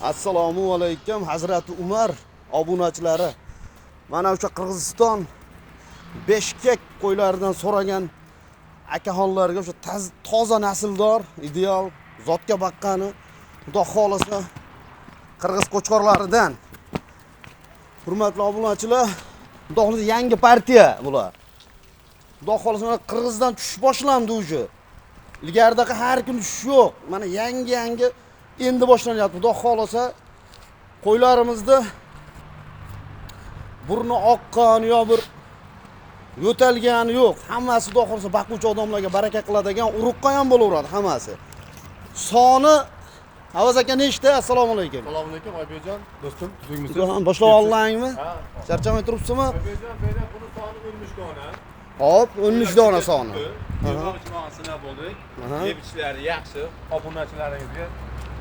Assalomu alaykum Hazrati Umar obunachilari. Mana o'sha Qirg'iziston Beshkek qo'ylaridan so'ragan akaxonlarga o'sha toza nasldor, ideal, zotga baqqani, xudo xolasa Qirg'iz qo'chqorlaridan. Hurmatli obunachilar, xudo xolasa yangi partiya bular. Xudo xolasa mana Qirg'izdan tushish boshlandi o'sha. Ilgaridaqa har kun tushish yo'q. Mana yangi endi boshlanyapti. Xudo xolasa qo'ylarimizda burni oqqan yo bir yo'talgani yo'q. Hammasi xudo xolasa boquvchi odamlarga baraka qiladigan uruqqa ham bo'laveradi hammasi. Soni Avaz aka nechta? Assalomu alaykum. Assalomu alaykum Oybekjon, do'stim, tuzingmisiz? Boshlab oldingmi? Charchamay turibsizmi? Oybekjon, buyerda buni soni 13 dona. Hop, 13 dona soni. Yevropa sinab bo'ldik. Yeb ichlari yaxshi, obunachilaringizga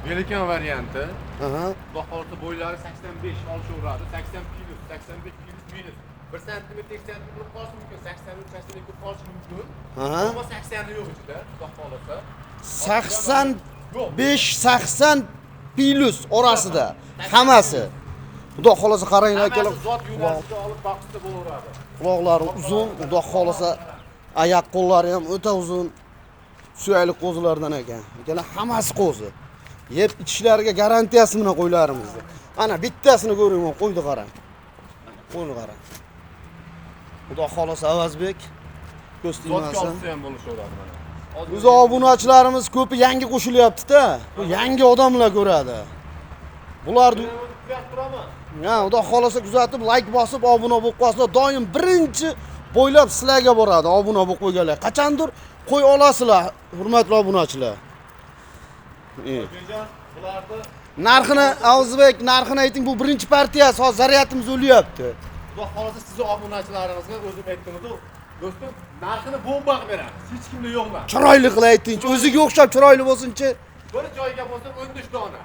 Belikan varianti. Xudo xolasa bo'ylari 85 olishaveradi. 80 kilo, 85 kilo minus. 1 sm 2 sm bo'lib qolishi mumkin, 83 sm bo'lib qolishi mumkin. Ammo 80 ni yo'q ichida, xudo xolasa. 80 plus orasida hammasi. Xudo xolasa qarang akalar. Zot yo'nalishga olib boqishda bo'laveradi. Quloqlari uzun, xudo xolasa oyoq qo'llari ham o'ta uzun. Suyakli qo'zilardan ekan. Akalar hammasi qo'zi. Yeb ichishlariga garantiyasi bilan qo'ylarimizda. Ana bittasini ko'ring, qo'ydi qarang. Qo'yni qarang. Xudo xolasa Avazbek ko'z Zotga tegmasin. olsa ham bo'lishaveradi mana. Biz obunachilarimiz ko'pi yangi qo'shilyapti-da. Bu yangi odamlar ko'radi. Bularni ha, xudo xolasa kuzatib, like bosib, obuna bo'lib qolsa, doim birinchi bo'ylab sizlarga boradi obuna bo'lib qo'yganlar. Qachondir qo'y olasizlar, hurmatli obunachilar. Narxini, Avzbek, narxini ayting, bu birinchi partiyasi, hozir zaryatimiz o'lyapti. Xudo xolasa sizni obunachilaringizga o'zim aytdim-ku, do'stim, narxini bomba qilib beramiz. Hech kimda yo'qlar. Chiroyli qilib ayting, o'ziga o'xshab chiroyli bo'lsin-chi. Bir joyga bo'lsa 13 dona.